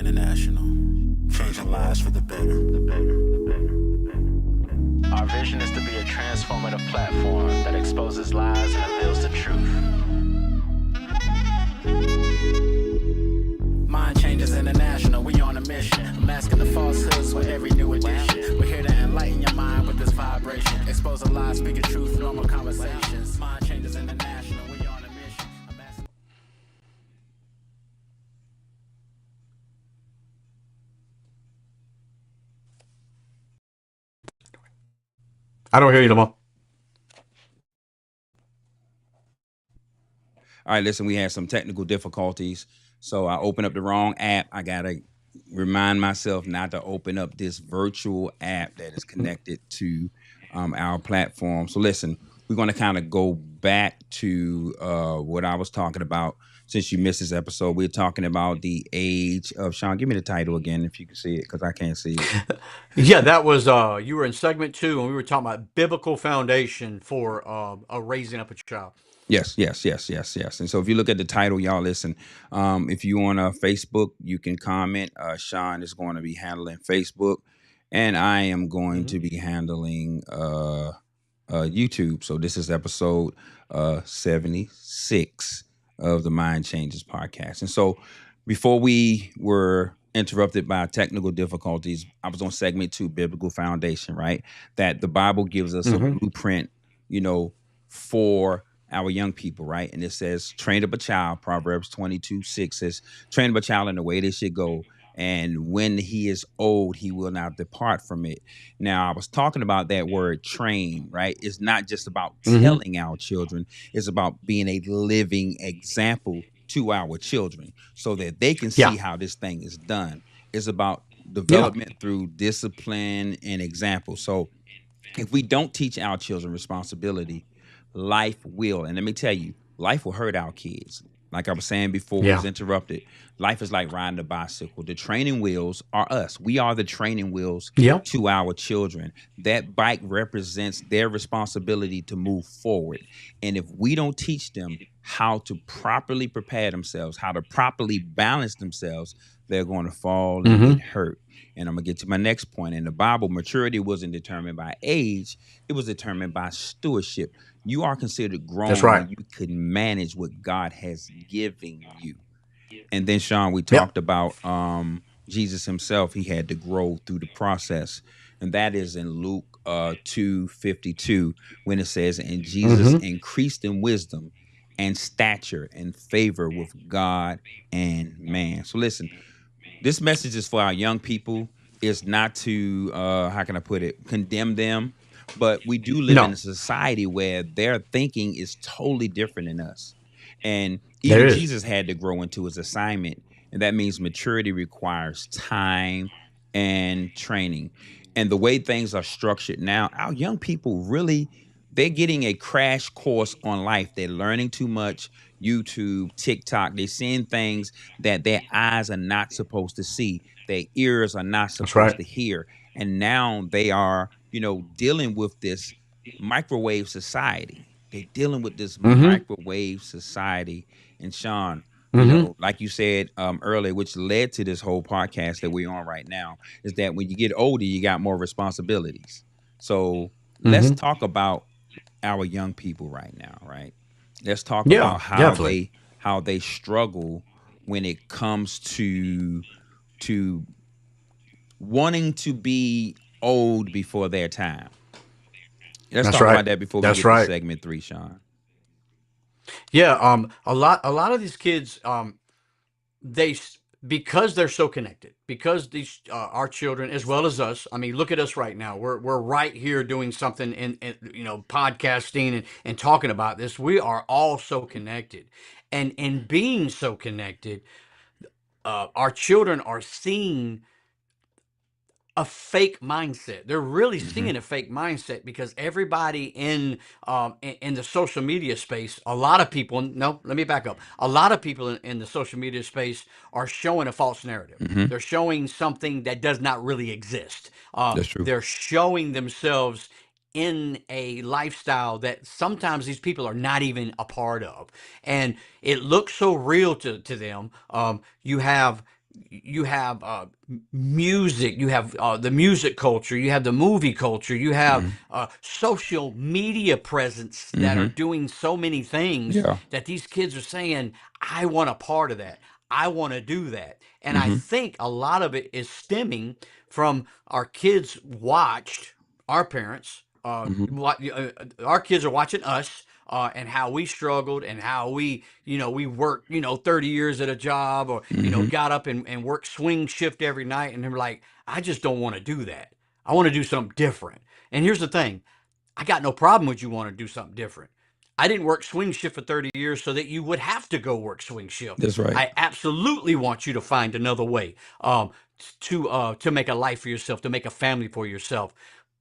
International, changing lives for the better. Our vision is to be a transformative platform that exposes lies and reveals the truth. Mind Changers International, we on a mission. Masking the falsehoods with every new edition. We're here to enlighten your mind with this vibration. Expose a lie, speak a truth, normal conversations. Mind Changers International, we on a mission. I don't hear you, Lamar. All right, listen, we had some technical difficulties. So I opened up the wrong app. I got to remind myself not to open up this virtual app that is connected to our platform. So listen, we're going to kind of go back to what I was talking about. Since you missed this episode, we're talking about the age of Shann. Give me the title again if you can see it, because I can't see it. Yeah, that was you were in segment 2, and we were talking about biblical foundation for raising up a child. Yes. And so if you look at the title, y'all listen, if you on Facebook, you can comment. Shann is going to be handling Facebook, and I am going to be handling YouTube. So this is episode 76 of the Mind Changes podcast. And so before we were interrupted by technical difficulties, I was on segment 2, biblical foundation, right? That the Bible gives us a blueprint, for our young people, right? And it says, train up a child. Proverbs 22:6 says, train up a child in the way they should go. And when he is old, he will not depart from it. Now, I was talking about that word train, right? It's not just about telling our children. It's about being a living example to our children so that they can see how this thing is done. It's about development through discipline and example. So if we don't teach our children responsibility, life will. And let me tell you, life will hurt our kids. Like I was saying before we was interrupted, life is like riding a bicycle. The training wheels are us. We are the training wheels to our children. That bike represents their responsibility to move forward. And if we don't teach them how to properly prepare themselves, how to properly balance themselves, they're going to fall and get hurt. And I'm going to get to my next point. In the Bible, maturity wasn't determined by age. It was determined by stewardship. You are considered grown when you can manage what God has given you. And then, Shann, we talked about Jesus himself. He had to grow through the process. And that is in Luke 2:52, when it says, and Jesus increased in wisdom and stature and favor with God and man. So listen, this message is for our young people. It's not to, how can I put it, condemn them. But we do live in a society where their thinking is totally different than us. And even Jesus had to grow into his assignment. And that means maturity requires time and training. And the way things are structured now, our young people really, they're getting a crash course on life. They're learning too much. YouTube, TikTok, they're seeing things that their eyes are not supposed to see. Their ears are not supposed to hear. And now they are, dealing with this microwave society. They're dealing with this microwave society. And Shann, like you said earlier, which led to this whole podcast that we're on right now, is that when you get older, you got more responsibilities. So let's talk about our young people right now, right? Let's talk about how they struggle when it comes to wanting to be old before their time. Let's talk about that before we get to segment 3, Shann. Yeah, a lot of these kids, because they're so connected, because these our children as well as us. I mean, look at us right now. We're right here doing something in podcasting and talking about this. We are all so connected, and in being so connected, our children are seeing a fake mindset. They're really seeing a fake mindset because everybody in the social media space, a lot of people, no, let me back up. A lot of people in the social media space are showing a false narrative. They're showing something that does not really exist. That's true. They're showing themselves in a lifestyle that sometimes these people are not even a part of. And it looks so real to them. You have you have music, you have the music culture, you have the movie culture, you have Mhm. social media presence that are Mhm. doing so many things Yeah. that these kids are saying, I want a part of that. I want to do that. And I Mhm. think a lot of it is stemming from our kids watched our parents, Mhm. our kids are watching us, and how we struggled and how we worked, 30 years at a job, or, Mhm. got up and worked swing shift every night. And they're like, I just don't want to do that. I want to do something different. And here's the thing, I got no problem with you want to do something different. I didn't work swing shift for 30 years so that you would have to go work swing shift. That's right. I absolutely want you to find another way, to make a life for yourself, to make a family for yourself.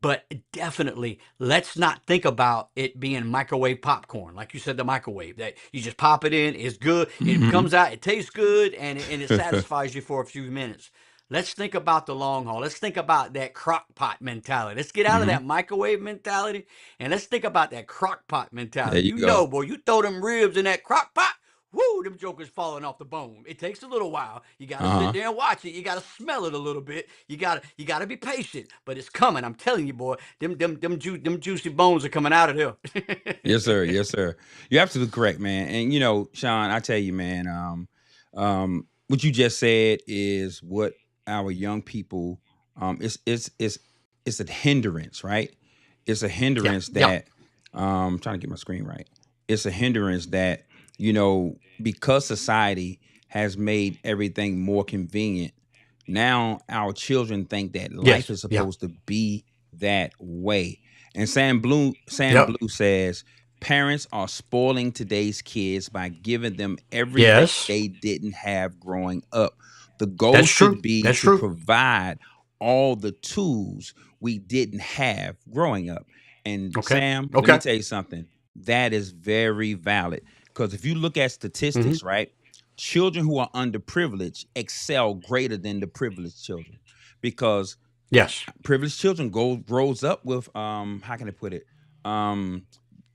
But definitely, let's not think about it being microwave popcorn. Like you said, the microwave, that you just pop it in, it's good, it Mhm. comes out, it tastes good, and it satisfies you for a few minutes. Let's think about the long haul. Let's think about that crock pot mentality. Let's get out of Mhm. that microwave mentality, and let's think about that crock pot There mentality. you go. Boy, you throw them ribs in that crock pot, woo, them jokers falling off the bone. It takes a little while. You got to sit Uh-huh. there and watch it. You got to smell it a little bit. You got to be patient, but it's coming. I'm telling you, boy, them juicy bones are coming out of there. Yes, sir. Yes, sir. You're absolutely correct, man. And Sean, I tell you, man, what you just said is what our young people, it's a hindrance, right? It's a Yeah, hindrance yeah, that, I'm trying to get my screen right. It's a hindrance that, because society has made everything more convenient, now our children think that life yes, is yeah, supposed to be that way. And Sam yep, Blue says parents are spoiling today's kids by giving them everything yes. they didn't have growing up. The goal That's should true. be That's to true. provide all the tools we didn't have growing up. And Okay, Sam, let me okay. tell you something. That is very valid. Because if you look at Hmm. statistics, right, children who are underprivileged excel greater than the privileged children. Because Yes. privileged children grows up with, how can I put it, um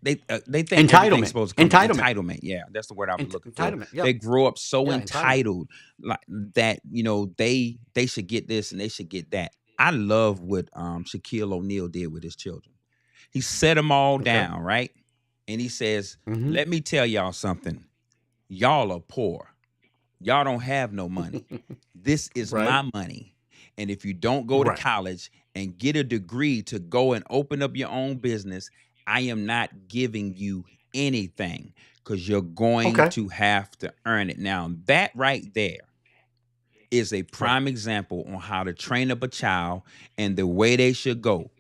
they think everything's Entitlement. supposed to come Entitlement. entitlement. Yeah, that's the word I was looking for. Entitlement. They Yep. grow up so Yeah. Entitlement. entitled, like that, they should get this and they should get that. I love what Shaquille O'Neal did with his children. He set them all Okay. down, right? And he says, Hmm. let me tell y'all something. Y'all are poor. Y'all don't have no money. This is Right. my money. And if you don't go to Right. college and get a degree to go and open up your own business, I am not giving you anything because you're going Okay. to have to earn it. Now, that right there is a Right. prime example on how to train up a child and the way they should go.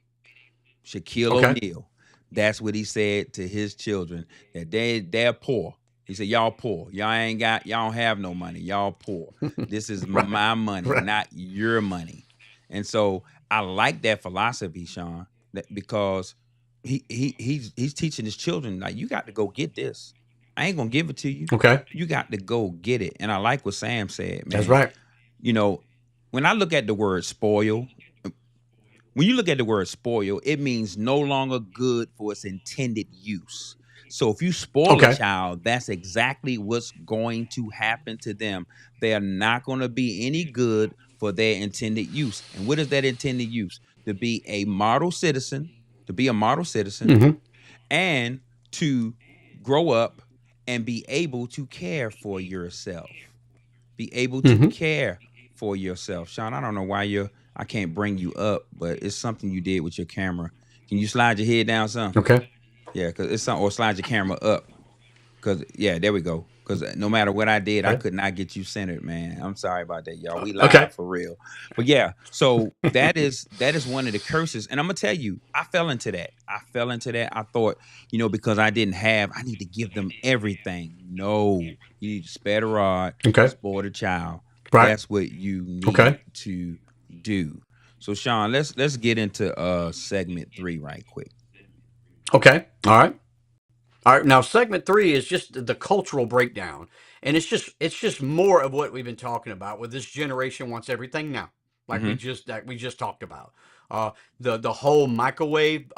Shaquille Okay. O'Neal. That's what he said to his children, that they're poor. He said, y'all poor. Y'all don't have no money. Y'all poor. This is Right. my money, Right. not your money. And so I like that philosophy, Sean, because he's teaching his children, like, you got to go get this. I ain't gonna give it to you. Okay. You got to go get it. And I like what Sam said, That's man. right. You know, when I look at the word spoil, when you look at the word spoil, it means no longer good for its intended use. So if you spoil a Okay. child, that's exactly what's going to happen to them. They are not going to be any good for their intended use. And what is that intended use? To be a model citizen, to be a model citizen, Hmm. and to grow up and be able to care for yourself. Be able to Hmm. care for yourself. Sean, I don't know why I can't bring you up, but it's something you did with your camera. Can you slide your head down some? Okay. Yeah, cause it's something, or slide your camera up. Cause yeah, there we go. Cause no matter what I did, I Okay. could not get you centered, man. I'm sorry about that, y'all. We Okay. live for real. But yeah, so that is one of the curses. And I'm gonna tell you, I fell into that. I fell into that. I thought, because I didn't have, I need to give them everything. No, you need to spare the rod, Okay. spoil the child. Right. That's what you need Okay. to do. So Sean, let's get into segment 3 right quick. Okay. All right. All right. Now, segment three is just the cultural breakdown, and it's just more of what we've been talking about. With this generation wants everything now, Mm-hmm. like we just talked about. Uh, the whole microwave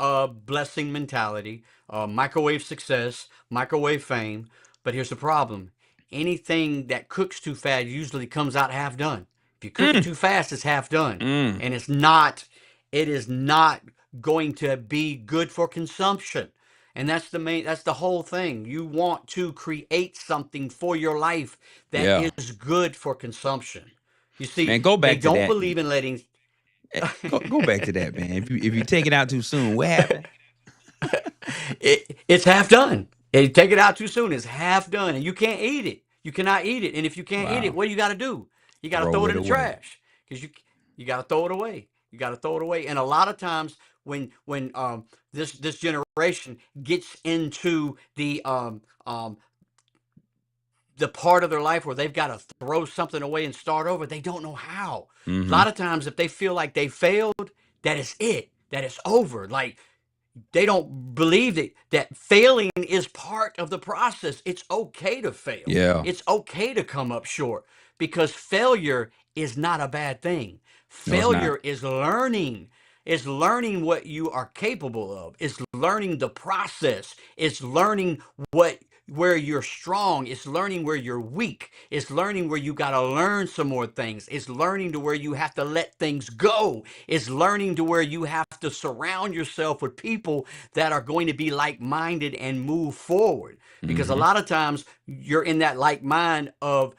blessing mentality, microwave success, microwave fame. But here's the problem: anything that cooks too fast usually comes out half done. If you cook it too fast, it's half done, Mm. and it is not going to be good for consumption. And that's the whole thing. You want to create something for your life that Yeah. is good for consumption. You see, Man, go they back to don't that. believe in letting. Go back to that, man. If you take it out too soon, what happened? It's half done. And you take it out too soon, it's half done, and you can't eat it. You cannot eat it. And if you can't eat it, Wow. what do you got to do? You got to throw Throw it it in the away. trash because you got to throw it away. You got to throw it away. And a lot of times when this generation gets into the part of their life where they've got to throw something away and start over, they don't know how. A lot of times, if they feel like they failed, that is it. That it's over. Like they don't believe that failing is part of the process. It's okay to fail. Yeah. It's okay to come up short because failure is not a bad thing. No, it's not. Failure is learning. It's learning what you are capable of. It's learning the process. It's learning where you're strong. It's learning where you're weak. It's learning where you got to learn some more things. It's learning to where you have to let things go. It's learning to where you have to surround yourself with people that are going to be like-minded and move forward. Because a lot of times you're in that like mind of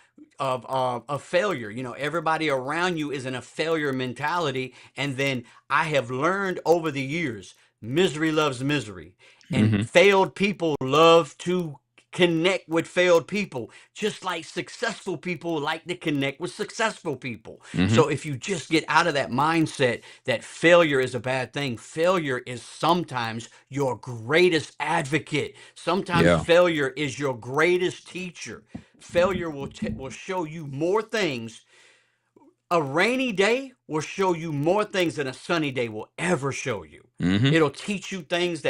failure. You know, everybody around you is in a failure mentality. And then I have learned over the years, misery loves misery. And failed people love to connect with failed people, just like successful people like to connect with successful people. So if you just get out of that mindset that failure is a bad thing, failure is sometimes your greatest advocate. Sometimes Yeah. failure is your greatest teacher. Failure will show you more things. A rainy day will show you more things than a sunny day will ever show you. It'll teach you things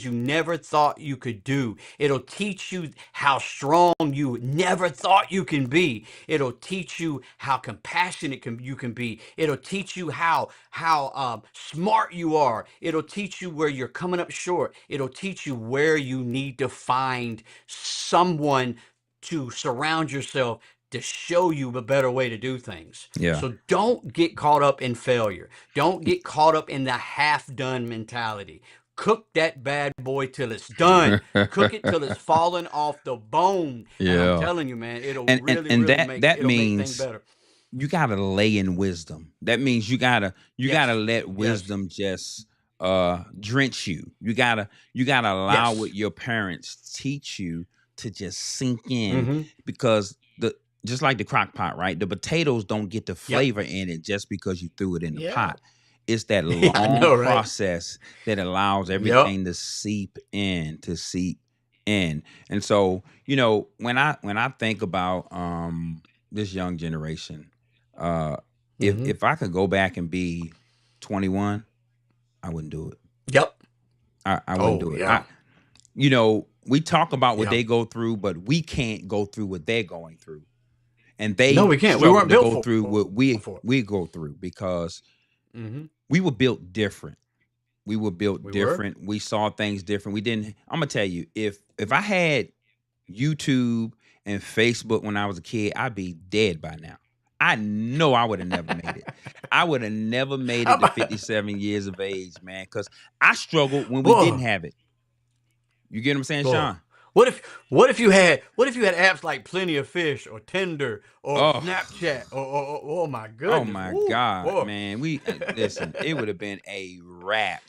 you never thought you could do. It'll teach you how strong you never thought you can be. It'll teach you how compassionate you can be. It'll teach you how smart you are. It'll teach you where you're coming up short. It'll teach you where you need to find someone to surround yourself to show you a better way to do things. Yeah. So don't get caught up in failure. Don't get caught up in the half-done mentality. Cook that bad boy till it's done. Cook it till it's falling off the bone. And Yeah. I'm telling you, man, it'll And really that make means things better. you gotta lay in wisdom. That means you gotta Yes. let wisdom just drench you. You gotta allow Yes. what your parents teach you to just sink in because just like the crock pot, right? The potatoes don't get the flavor in it just because you threw it in the Yeah. pot. It's that Yeah, I long know, right? process that allows everything to seep in. And so, you know, when I think about this young generation, if I could go back and be 21, I wouldn't do it. Yep. I wouldn't do it. Yeah. You know, we talk about what Yeah. they go through, but we can't go through what they're going through. And they No, we can't. We struggle weren't to built go for through what for it. we go through because Mm-hmm. we were built different. We were built We were. different. We saw things different. We didn't. I'm gonna tell you, if I had YouTube and Facebook when I was a kid, I'd be dead by now. I know I would have never made it. I would have never made How it to about 57 years of age, man, because I struggled when we Whoa. didn't have it. You get what I'm saying, Whoa. Sean? What if you had apps like Plenty of Fish or Tinder or Oh. Snapchat or oh my Oh goodness. my Woo. God, Whoa. man. We listen, it would have been a wrap.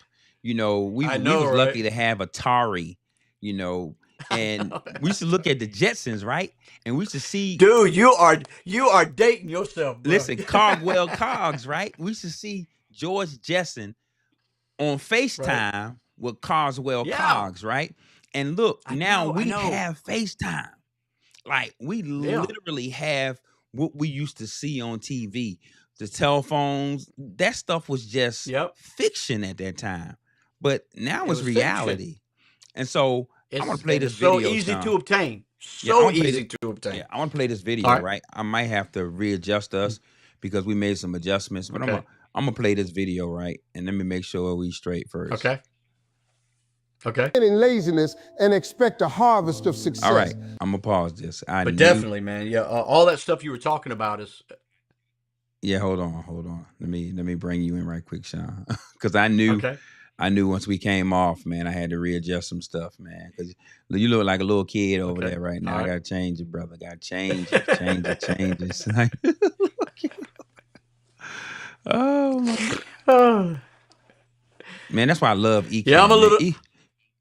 You know, we I we know, was lucky right? to have Atari, you know, and we used to look at the Jetsons, right? And we used to see, Dude, you are dating yourself, bro. listen, Cogwell Cogs, right? We used to see George Jetson on FaceTime with Coswell Yeah. Cogs, right? And look, I now know, I we know. have FaceTime. Like we Yeah. literally have what we used to see on TV. The telephones, that stuff was just Yep. fiction at that time. But now It it's was fiction. reality. And so I want to play It this is so video. easy Sean. to obtain. Yeah, I So wanna play easy to obtain. Yeah, I want to play this video, All right. right? I might have to readjust us because we made some adjustments, but Okay. I'm gonna play this video, right? And let me make sure we straight first. Okay. Okay. In laziness and expect a harvest of success. All right. I'm gonna pause this. But definitely, man. Yeah. All that stuff you were talking about is Yeah, hold on. Let me bring you in right quick, Sean, because I knew once we came off, man, I had to readjust some stuff, man. Because you look like a little kid over Okay. there right All now. I right. gotta change it, brother. Gotta change it, change it. Like, oh my Oh. man, that's why I love Yeah, Ecam, man.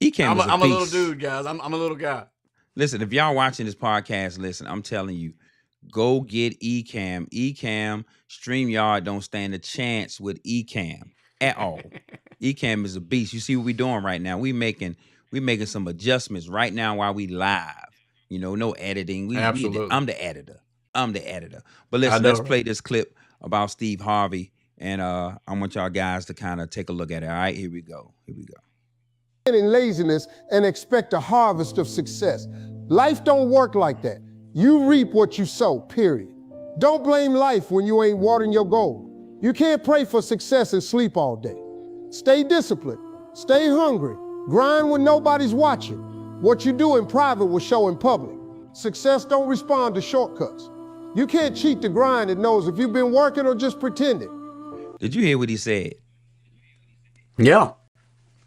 Ecam is a I'm a little beast. dude, guys. I'm a little guy. Listen, if y'all watching this podcast, listen, I'm telling you, go get Ecamm. Ecamm, StreamYard don't stand a chance with Ecamm at all. Ecamm is a beast. You see what we doing right now? We making some adjustments right now while we live. No editing. Absolutely. I'm the editor. I'm the editor. But I listen, know, let's right? play this clip about Steve Harvey, and I want y'all guys to kind of take a look at it. All right, here we go. In laziness and expect a harvest of success. Life don't work like that. You reap what you sow, period. Don't blame life when you ain't watering your goal. You can't pray for success and sleep all day. Stay disciplined, stay hungry, grind when nobody's watching. What you do in private will show in public. Success don't respond to shortcuts. You can't cheat the grind. It knows if you've been working or just pretending. Did you hear what he said Yeah,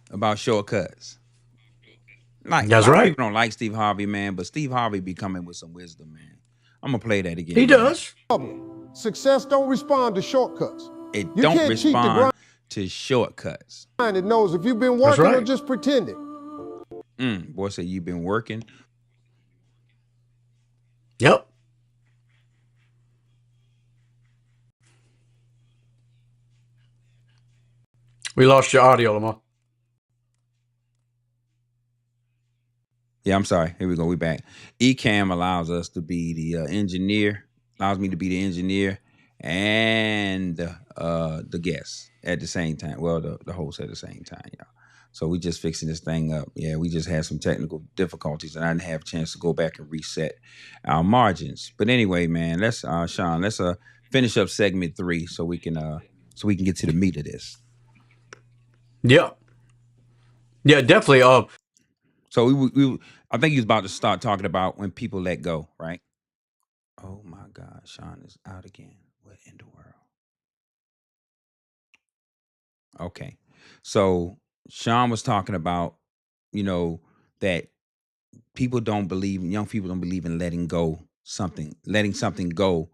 about shortcuts? Like, a that's lot of right. people don't like Steve Harvey, man, but Steve Harvey be coming with some wisdom, man. I'm gonna play that He again, man. does. Success don't respond to shortcuts. It You don't can't cheat the respond to shortcuts. grind. It knows if you've been That's working or right. just pretending. Boy said you've been working. Yep. We lost your audio, Lamar. Yeah, I'm sorry. Here we go. We back. Ecamm allows us to be the engineer. Allows me to be the engineer and the guest at the same time. Well, the host at the same time, y'all. So we just fixing this thing up. Yeah, we just had some technical difficulties, and I didn't have a chance to go back and reset our margins. But anyway, man, let's Sean, let's finish up segment 3 so we can get to the meat of this. Yeah. Yeah, definitely. So I think he was about to start talking about when people let go, right? Oh my God, Sean is out again. What in the world? Okay. So Sean was talking about, that young people don't believe in letting something go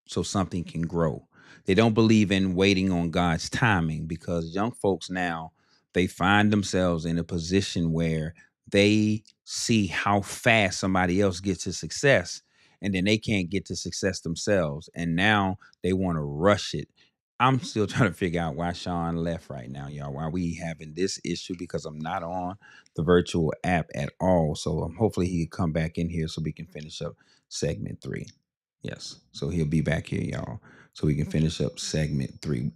so something can grow. They don't believe in waiting on God's timing because young folks now, they find themselves in a position where they see how fast somebody else gets to success and then they can't get to success themselves. And now they want to rush it. I'm still trying to figure out why Sean left right now, y'all. Why we having this issue because I'm not on the virtual app at all. So hopefully he can come back in here so we can finish up segment 3. Yes. So he'll be back here, y'all. So we can finish up segment 3.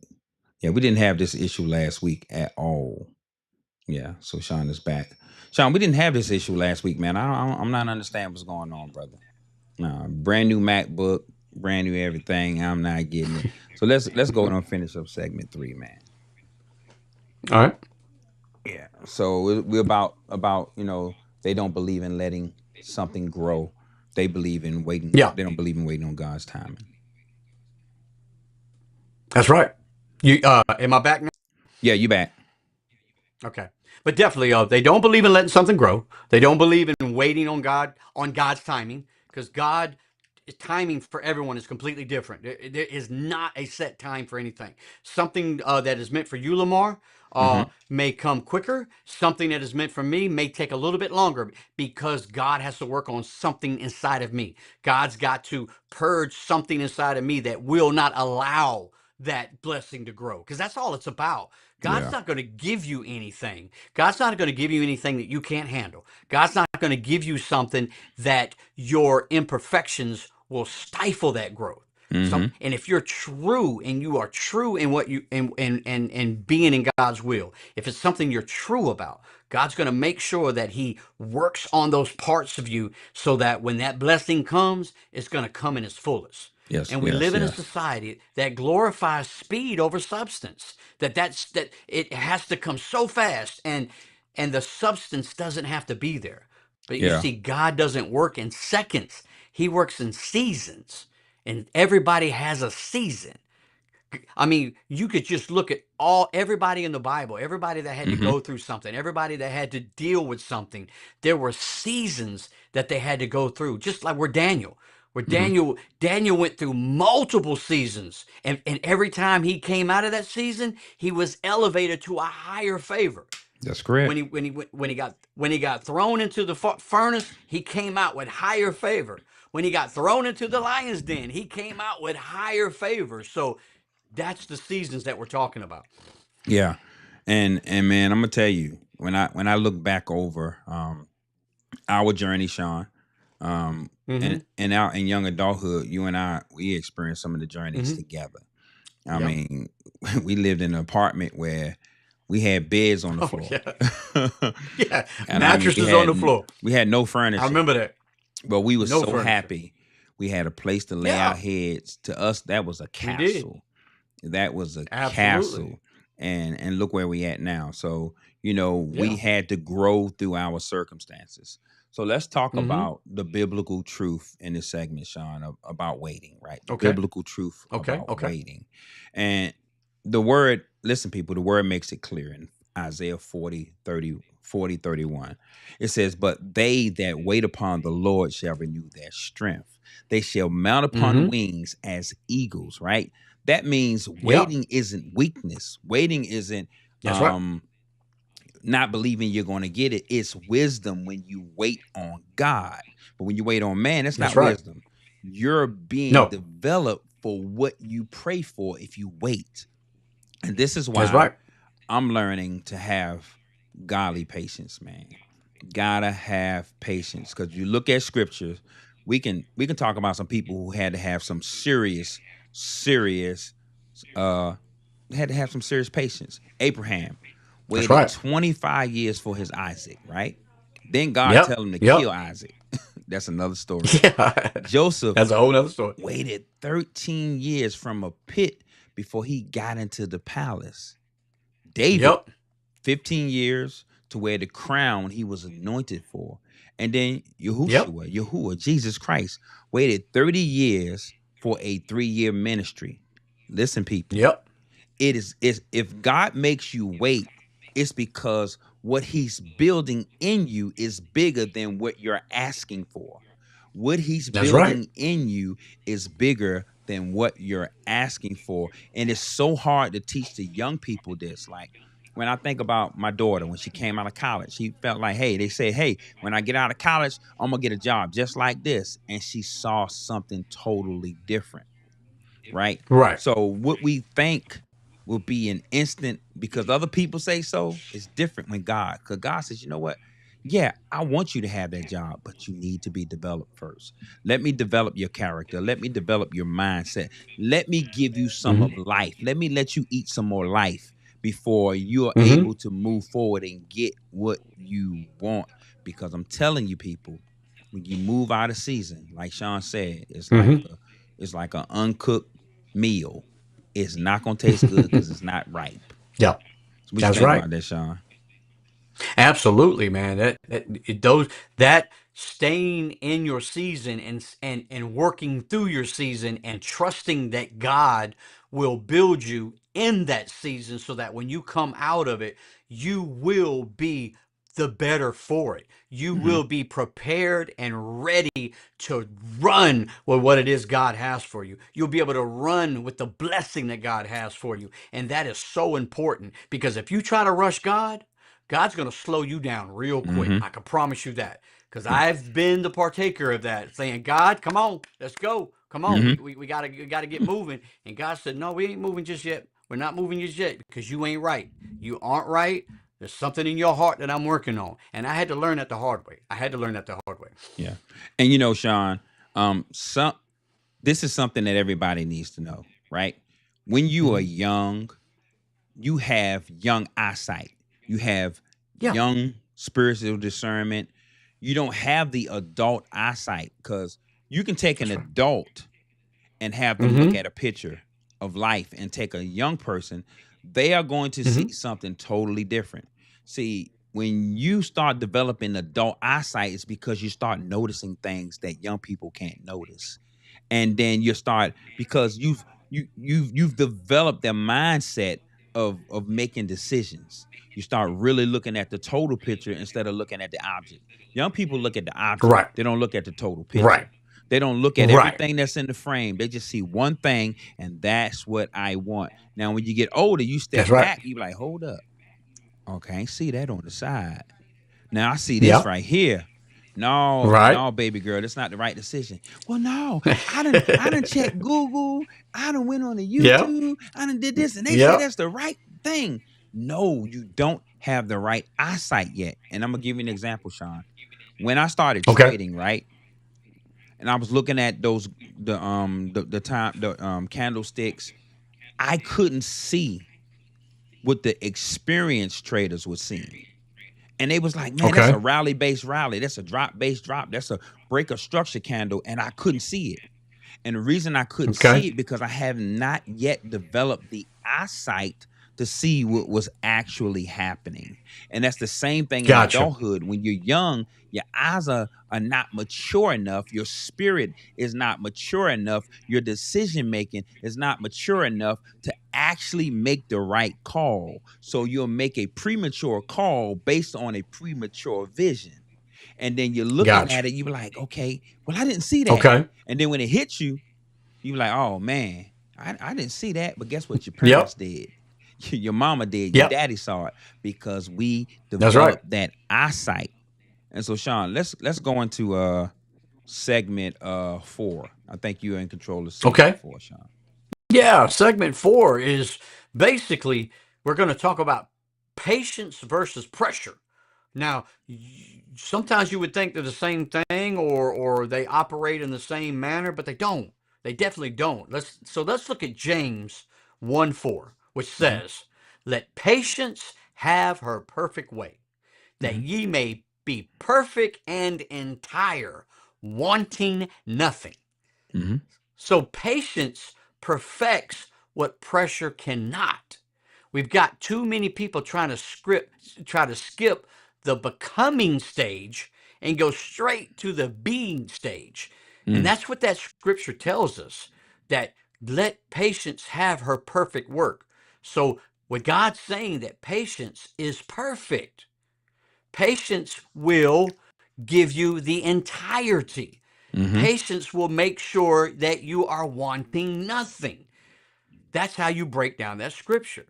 Yeah, we didn't have this issue last week at all. Yeah. So Sean is back. Sean, we didn't have this issue last week, man. I'm not understanding what's going on, brother. Brand new MacBook, brand new everything. I'm not getting it. So let's go and finish up segment 3, man. All right. Yeah. So we're about they don't believe in letting something grow. They believe in waiting. Yeah, They don't believe in waiting on God's timing. that's right. You am I back now? Yeah, you back. Okay. But definitely, they don't believe in letting something grow. They don't believe in waiting on God's timing, because God timing for everyone is completely different. There is not a set time for anything. Something that is meant for you, Lamar, Mm-hmm. may come quicker. Something that is meant for me may take a little bit longer because God has to work on something inside of me. God's got to purge something inside of me that will not allow that blessing to grow, because that's all it's about. God's Yeah. not going to give you anything. God's not going to give you anything that you can't handle. God's not going to give you something that your imperfections will stifle that growth. Mm-hmm. And if you're true and you are true in what you and being in God's will, if it's something you're true about, God's going to make sure that he works on those parts of you so that when that blessing comes, it's going to come in its fullest. Yes. And we Yes. live in a Yes. society that glorifies speed over substance. That it has to come so fast, and the substance doesn't have to be there. But you Yeah. see, God doesn't work in seconds. He works in seasons. And everybody has a season. I mean, you could just look at everybody in the Bible, everybody that had to Mm-hmm. go through something, everybody that had to deal with something. There were seasons that they had to go through, just like where Mm-hmm. Daniel went through multiple seasons, and every time he came out of that season, he was elevated to a higher favor. That's correct. When he got thrown into the furnace, he came out with higher favor. When he got thrown into the lion's den, he came out with higher favor. So that's the seasons that we're talking about. Yeah. And man, I'm gonna tell you, when I look back over our journey, Sean, Mm-hmm. in young adulthood, you and we experienced some of the journeys Mm-hmm. together. I Yep. mean, we lived in an apartment where we had beds on the Oh floor. yeah. Yeah. And I mean, Mattresses on the floor. we had no I furniture, remember that. but we were No so furniture. happy. We had a place to lay our Yeah. heads. To us, that was a We did. castle. That was a Absolutely. castle. And look where we at now. So, we Yeah. had to grow through our circumstances. So let's talk Mm-hmm. about the biblical truth in this segment, Sean, about waiting, right? The Okay. biblical truth Okay. about waiting. And listen, people, the word makes it clear in Isaiah 40:31. It says, "But they that wait upon the Lord shall renew their strength. They shall mount upon Mm-hmm. wings as eagles," right? That means Yeah. waiting isn't weakness. Waiting isn't That's right. not believing you're going to get it. It's wisdom when you wait on God. But when you wait on man, that's That's not right. wisdom. You're being No. developed for what you pray for if you wait. And this is That's why right. I'm learning to have godly patience, man. Gotta have patience. Because you look at scriptures, we can talk about some people who had to have some serious had to have some serious patience. Abraham That's waited right. 25 years for his Isaac, right? Then God Yep. tell him to Yep. kill Isaac. That's another story. Yeah. Joseph That's a whole other story. waited 13 years from a pit before he got into the palace. David, Yep. 15 years to wear the crown he was anointed for. And then Yep. Yahuwah, Jesus Christ, waited 30 years for a 3-year ministry. Listen, people, Yep. it is if God makes you wait, it's because what he's building in you is bigger than what you're asking for. What he's That's right. building in you is bigger than what you're asking for. And it's so hard to teach the young people this. Like, when I think about my daughter, when she came out of college, she felt like, hey, they said, hey, when I get out of college, I'm going to get a job just like this. And she saw something totally different, right? Right. So what we think will be an instant because other people say so is different because God says, you know what? Yeah, I want you to have that job, but you need to be developed first. Let me develop your character. Let me develop your mindset. Let me give you some of Mm-hmm. life. Let me let you eat some more life before you are Mm-hmm. able to move forward and get what you want. Because I'm telling you, people, when you move out of season, like Sean said, Mm-hmm. it's like an uncooked meal. It's not gonna taste good because it's not ripe. Yeah. So what you That's think right. about that, Sean? Absolutely, man. That staying in your season and working through your season and trusting that God will build you in that season so that when you come out of it, you will be the better for it. You Mm-hmm. will be prepared and ready to run with what it is God has for you. You'll be able to run with the blessing that God has for you. And that is so important because if you try to rush God, God's going to slow you down real quick. Mm-hmm. I can promise you that. Because Yeah. I've been the partaker of that, saying, God, come on, let's go. Come on, Mm-hmm. we gotta get moving. And God said, no, we ain't moving just yet. We're not moving just yet because you ain't right. You aren't right. There's something in your heart that I'm working on. And I had to learn that the hard way. Yeah. And Sean, some this is something that everybody needs to know, right? When you are Mhm. young, you have young eyesight. You have Yeah, young spiritual discernment. You don't have the adult eyesight because you can take an that's right. adult and have them look Mm-hmm. at a picture of life and take a young person, they are going to see Mm-hmm. something totally different. See, when you start developing adult eyesight, it's because you start noticing things that young people can't notice. And then you start because you've developed that mindset of making decisions. You start really looking at the total picture instead of looking at the object. Young people look at the object. Right. They don't look at the total Right. picture. They don't look at Right. everything that's in the frame. They just see one thing, and that's what I want. Now, when you get older, you step That's right. back. You be like, hold up. Okay, I ain't see that on the side. Now I see this Yep. right here. No, Right. no, baby girl, that's not the right decision. Well, no, I done checked Google. I done went on the Yep. YouTube. I done did this, and they say Yep. that's the right thing. No, you don't have the right eyesight yet. And I'm gonna give you an example, Sean. When I started Okay. trading, right, and I was looking at those the candlesticks, I couldn't see what the experienced traders were seeing. And they was like, man, that's Okay. a rally-based rally. That's a drop-based drop. That's a break of structure candle. And I couldn't see it. And the reason I couldn't Okay. see it because I have not yet developed the eyesight to see what was actually happening. And that's the same thing in Gotcha. adulthood. When you're young, your eyes are not mature enough. Your spirit is not mature enough. Your decision making is not mature enough to actually make the right call. So you'll make a premature call based on a premature vision. And then you're looking Gotcha. at it, you're like, okay, well, I didn't see that. Okay. And then when it hits you, you're like, oh man, I didn't see that. But guess what? Your Yep. parents did. Your mama did. Your Yep. daddy saw it because we That's right. developed that eyesight. And so, Sean, let's go into segment 4. I think you're in control of segment Okay. 4, Sean. Yeah. Segment 4 is basically we're going to talk about patience versus pressure. Now, sometimes you would think they're the same thing or they operate in the same manner, but they don't. They definitely don't. Let's look at James 1:4, which says, "Let patience have her perfect way, that ye may be perfect and entire, wanting nothing." Mm-hmm. So patience perfects what pressure cannot. We've got too many people try to skip the becoming stage and go straight to the being stage. And that's what that scripture tells us, that let patience have her perfect work. So with God saying that patience is perfect, patience will give you the entirety. Patience will make sure that you are wanting nothing. That's how you break down that scripture.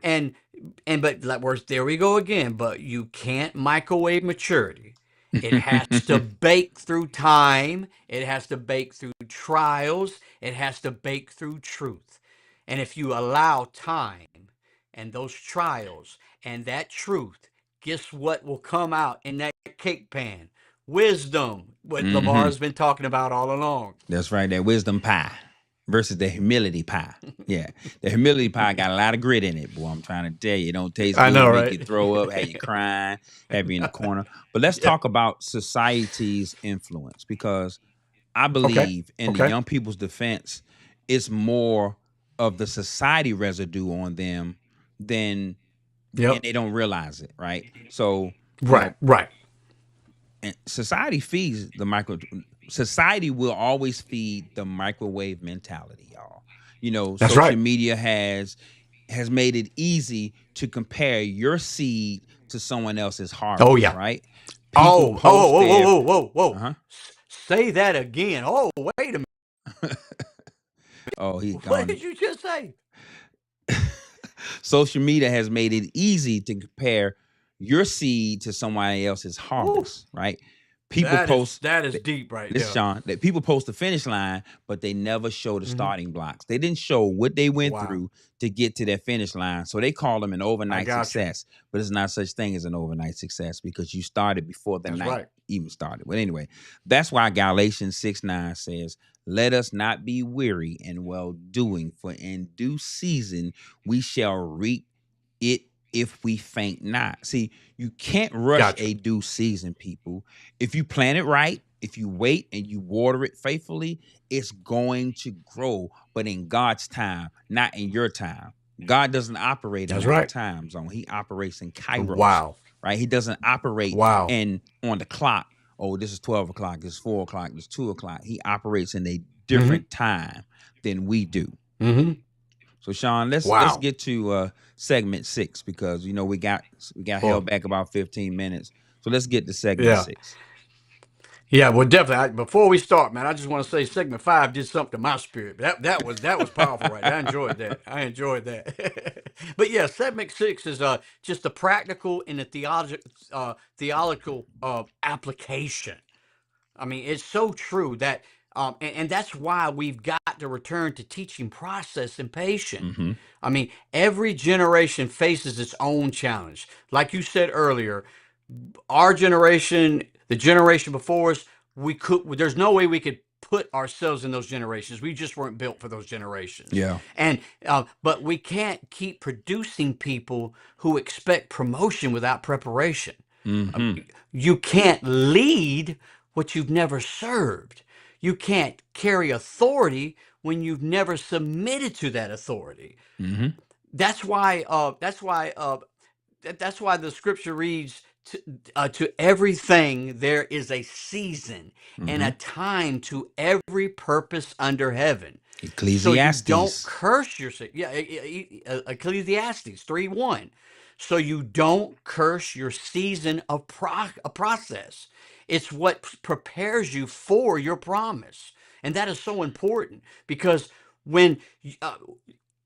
But there we go again. But you can't microwave maturity. It has to bake through time. It has to bake through trials. It has to bake through truth. And if you allow time and those trials and that truth, guess what will come out in that cake pan? Wisdom, what Lamar has been talking about all along. That's right. That wisdom pie versus the humility pie. Yeah. The humility pie got a lot of grit in it, boy. I'm trying to tell you. It don't taste good. I know, Make right? you throw up, have you crying, have you in the corner. But let's talk about society's influence, because I believe in the young people's defense, it's more of the society residue on them than and they don't realize it, right? So Right. and society feeds society will always feed the microwave mentality, y'all. That's Social right. media has made it easy to compare your seed to someone else's harvest. Oh, yeah. Right? Whoa. Uh-huh. Say that again. Oh, wait a minute. Oh, he's What gone. did you just say? Social media has made it easy to compare your seed to somebody else's harvest, right? People post that is deep right this, there. Sean, that people post the finish line, but they never show the starting blocks. They didn't show what they went through to get to that finish line. So they call them an overnight success, but it's not such thing as an overnight success because you started before the night even started. But anyway, that's why Galatians 6:9 says, "Let us not be weary in well doing, for in due season we shall reap it if we faint not." See, you can't rush a due season, people. If you plant it right, if you wait and you water it faithfully, it's going to grow, but in God's time, not in your time. God doesn't operate in our time zone. He operates in Kairos. Right? He doesn't operate on the clock. Oh, this is 12 o'clock, this is 4 o'clock, this is 2 o'clock. He operates in a different time than we do. Mm-hmm. So Sean, let's Wow. get to segment 6 because we got Well, held back about 15 minutes. So let's get to segment yeah. 6. Yeah, well, definitely. Before we start, man, I just want to say segment 5 did something to my spirit. That was powerful, right? I enjoyed that. I enjoyed that. But yeah, segment 6 is just the practical and the theological application. I mean, it's so true that, and that's why we've got to return to teaching process and patience. Mm-hmm. I mean, every generation faces its own challenge. Like you said earlier, our generation, the generation before us, there's no way we could put ourselves in those generations. We just weren't built for those generations. Yeah. And but we can't keep producing people who expect promotion without preparation. Mm-hmm. You can't lead what you've never served. You can't carry authority when you've never submitted to that authority. Mm-hmm. That's why. That's why the scripture reads, to everything there is a season and Mm-hmm. a time to every purpose under heaven. So you don't Ecclesiastes. curse yourself. Yeah, Ecclesiastes 3:1. So you don't curse your season of a process. It's what prepares you for your promise. And that is so important because when uh,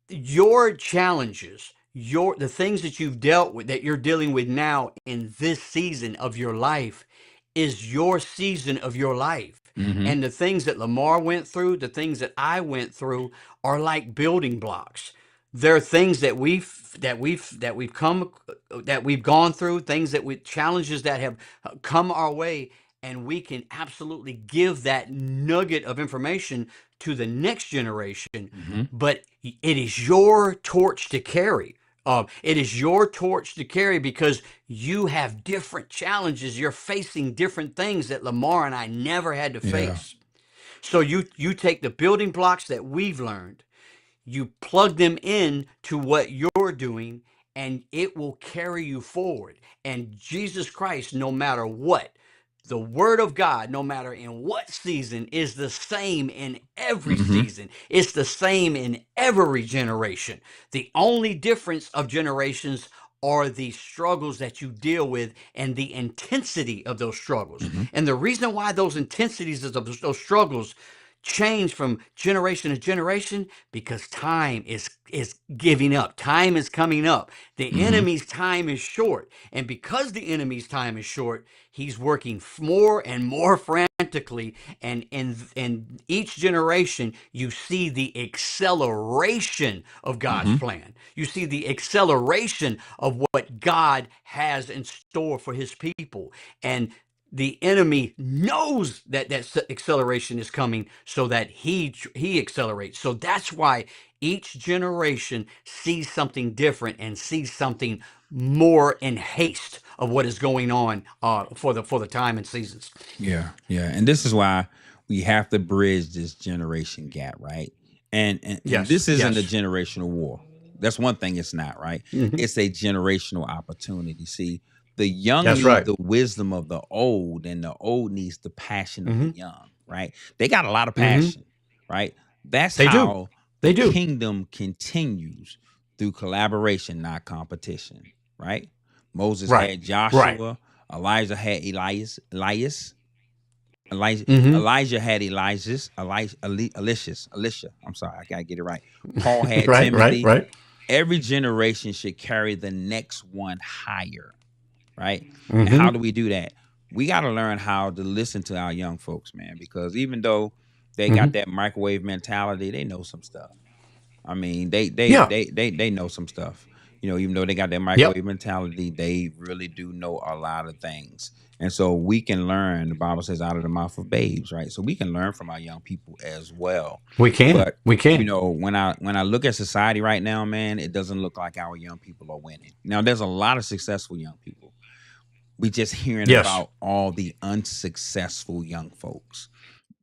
your challenges, the things that you've dealt with, that you're dealing with now in this season of your life, is your season of your life. Mm-hmm. And the things that Lamar went through, the things that I went through, are like building blocks. There are things that we've gone through, challenges that have come our way, and we can absolutely give that nugget of information to the next generation. Mm-hmm. But it is your torch to carry. It is your torch to carry because you have different challenges. You're facing different things that Lamar and I never had to face. So you take the building blocks that we've learned, you plug them in to what you're doing, and it will carry you forward. And Jesus Christ, no matter what, the word of God, no matter in what season, is the same in every Mm-hmm. season. It's the same in every generation. The only difference of generations are the struggles that you deal with and the intensity of those struggles. Mm-hmm. And the reason why those intensities of those struggles change from generation to generation, because time is giving up. Time is coming up. The Mm-hmm. enemy's time is short. And because the enemy's time is short, he's working more and more frantically. And in each generation, you see the acceleration of God's Mm-hmm. plan. You see the acceleration of what God has in store for his people. And the enemy knows that acceleration is coming, so that he accelerates. So that's why each generation sees something different and sees something more in haste of what is going on for the time and seasons. Yeah. And this is why we have to bridge this generation gap, right? And Yes, this isn't a yes. generational war. That's one thing it's not, right? Mhm. It's a generational opportunity. See, the young That's need right. the wisdom of the old, and the old needs the passion of the Mhm. young, right? They got a lot of Mhm. passion, right? That's They do. how They the do. kingdom continues, through collaboration, not competition, right? Moses Right. had Joshua, Elijah had Elias. Mhm. Elijah had Elisha. I'm sorry, I gotta get it right. Paul had Right, Timothy. right. Every generation should carry the next one higher, right? And how do we do that? We got to learn how to listen to our young folks, man, because even though they got that microwave mentality, they know some stuff. I mean, they Yeah. know some stuff. Even though they got that Yep. microwave mentality, they really do know a lot of things. And so we can learn. The Bible says, out of the mouth of babes, right? So we can learn from our young people as well. We can. But We can. when I look at society right now, man, it doesn't look like our young people are winning. Now, there's a lot of successful young people. We just hearing Yes. about all the unsuccessful young folks,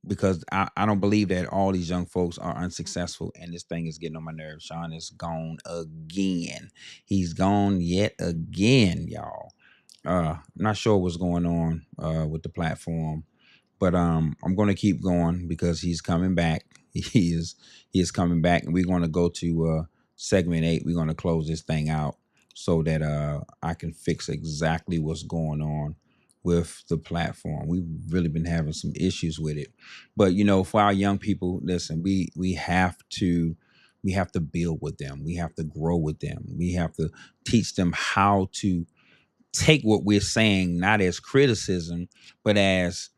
because I don't believe that all these young folks are unsuccessful, and this thing is getting on my nerves. Sean is gone again. He's gone yet again, y'all. I'm not sure what's going on with the platform, but I'm going to keep going because he's coming back. he is coming back, and we're going to go to segment 8. We're going to close this thing out so that I can fix exactly what's going on with the platform. We've really been having some issues with it, but for our young people, listen, we have to build with them. We have to grow with them. We have to teach them how to take what we're saying not as criticism, but as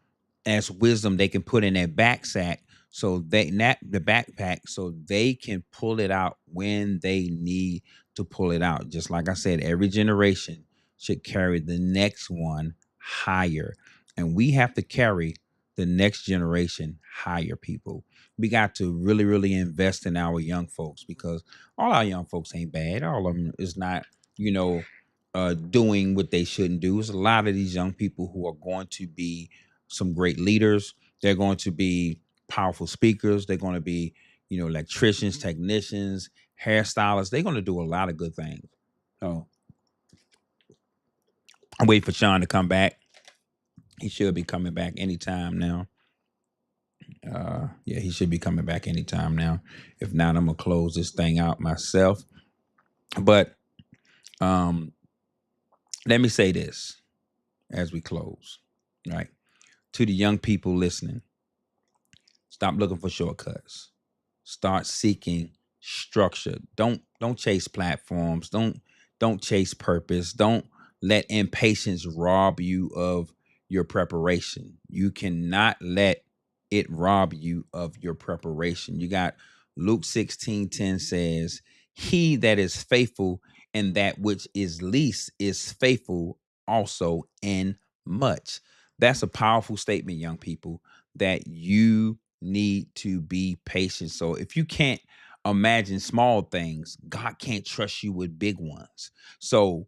wisdom they can put in their backpack, so the backpack, so they can pull it out when they need to pull it out. Just like I said, every generation should carry the next one higher, and we have to carry the next generation higher. People, we got to really, really invest in our young folks, because all our young folks ain't bad. All of them is not, doing what they shouldn't do. There's a lot of these young people who are going to be some great leaders. They're going to be powerful speakers. They're going to be, electricians, technicians, hairstylists. They're going to do a lot of good things. So I'm waiting for Shann to come back. He should be coming back anytime now. Yeah, he should be coming back anytime now. If not, I'm gonna close this thing out myself. But let me say this as we close, right? To the young people listening, stop looking for shortcuts. Start seeking structure. Don't chase platforms. Don't chase purpose. Don't let impatience rob you of your preparation. You cannot let it rob you of your preparation. You got Luke 16:10 says, "He that is faithful in that which is least is faithful also in much." That's a powerful statement, young people, that you need to be patient. So if you can't imagine small things, God can't trust you with big ones. So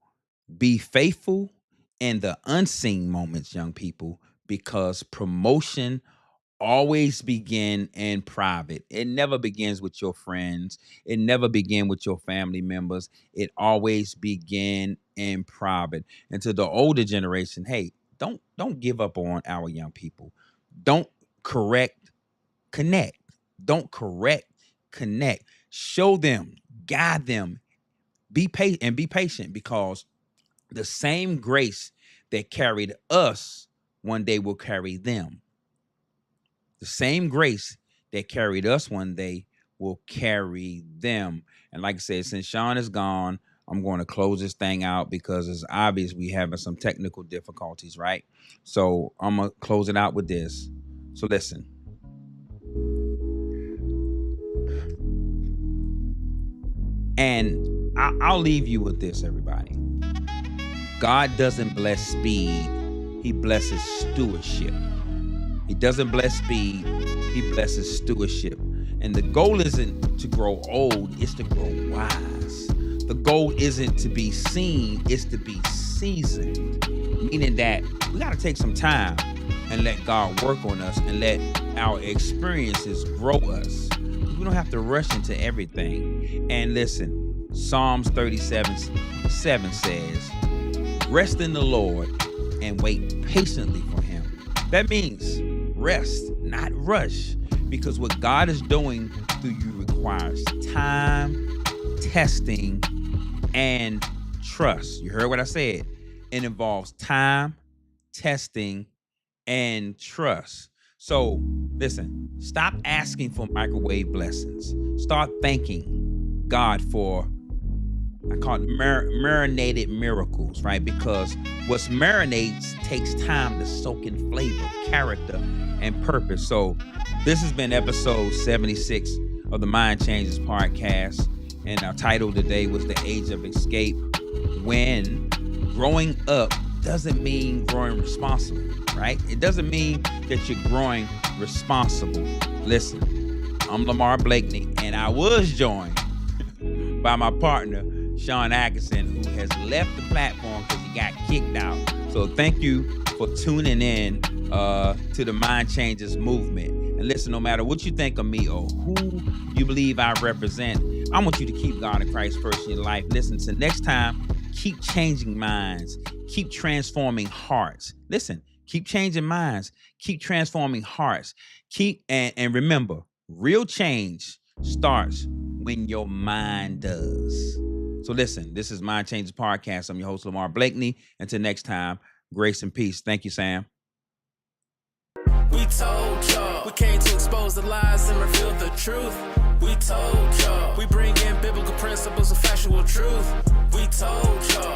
be faithful in the unseen moments, young people, because promotion always begin in private. It never begins with your friends. It never begin with your family members. It always begin in private. And to the older generation, hey, don't give up on our young people. Don't correct, connect. Don't correct, connect. Show them, guide them. Be patient, because the same grace that carried us one day will carry them. The same grace that carried us one day will carry them. And like I said, since Shann is gone, I'm going to close this thing out, because it's obvious we having some technical difficulties, right? So I'm going to close it out with this. So listen. And I'll leave you with this, everybody. God doesn't bless speed. He blesses stewardship. He doesn't bless speed. He blesses stewardship. And the goal isn't to grow old, it's to grow wise. The goal isn't to be seen, it's to be seasoned. Meaning that we got to take some time and let God work on us and let our experiences grow us. We don't have to rush into everything. And listen, Psalms 37:7 says, "Rest in the Lord and wait patiently for him." That means rest, not rush, because what God is doing through you requires time, testing, and trust. You heard what I said. It involves time, testing, and trust. So listen, stop asking for microwave blessings. Start thanking God for, I call it marinated miracles, right? Because what's marinates takes time to soak in flavor, character, and purpose. So this has been episode 76 of the Mind Changers podcast. And our title today was The Age of Escape. When growing up doesn't mean growing responsible, right? It doesn't mean that you're growing responsible. Listen, I'm Lamar Blakney, and I was joined by my partner, Shann Atkinson, who has left the platform because he got kicked out. So thank you for tuning in to the Mind Changers movement. And listen, no matter what you think of me or who you believe I represent, I want you to keep God and Christ first in your life. Listen, so next time, keep changing minds, keep transforming hearts. Listen, keep changing minds, keep transforming hearts. And remember, Real change starts when your mind does. So listen, this is Mind Changers Podcast. I'm your host, Lamar Blakney. Until next time, grace and peace. Thank you, Sam. We told y'all, we came to expose the lies and reveal the truth. We told y'all, we bring in biblical principles of factual truth. We told y'all.